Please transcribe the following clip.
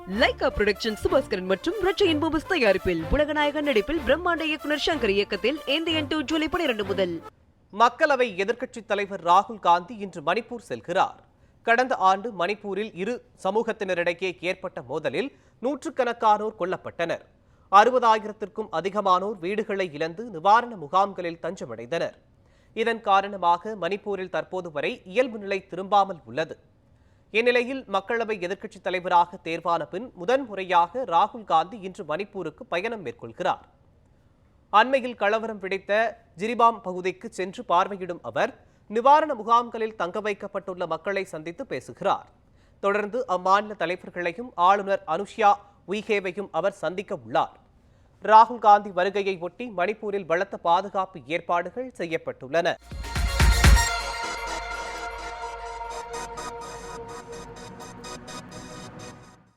Lyca production Subaskaran மற்றும் ரச்சையின் பூபஸ் தயாரிப்பில் உலகநாயகன் நடிப்பில் பிரம்மாண்ட இயக்குனர் சங்கர் இயக்கத்தில் இந்தியன் 2 ஜூலை 12 முதல். மக்களவை எதிர்க்கட்சித் தலைவர் ராகுல் காந்தி இன்று மணிப்பூர் செல்கிறார். கடந்த ஆண்டு மணிப்பூரில் இரு சமூகத்தினரிடையே ஏற்பட்ட மோதலில் நூற்றுக்கணக்கானோர் கொல்லப்பட்டனர். 60,000த்திற்கும் அதிகமானோர் வீடுகளை இழந்து நிவாரண முகாம்களில் தஞ்சமடைந்தனர். இதன் காரணமாக மணிப்பூரில் தற்போது வரை இயல்பு நிலை திரும்பாமல் உள்ளது. இந்நிலையில் மக்களவை எதிர்க்கட்சித் தலைவராக தேர்வான பின் முதன்முறையாக ராகுல் காந்தி இன்று மணிப்பூருக்கு பயணம் மேற்கொள்கிறார். அண்மையில் கலவரம் பிடித்த ஜிரிபாம் பகுதிக்கு சென்று பார்வையிடும் அவர் நிவாரண முகாம்களில் தங்க வைக்கப்பட்டுள்ள மக்களை சந்தித்து பேசுகிறார். தொடர்ந்து அம்மாநில தலைவர்களையும் ஆளுநர் அனுஷ்யா உய்கேவையும் அவர் சந்திக்க உள்ளார். ராகுல் காந்தி வருகையை ஒட்டி மணிப்பூரில் பலத்த பாதுகாப்பு ஏற்பாடுகள் செய்யப்பட்டுள்ளன.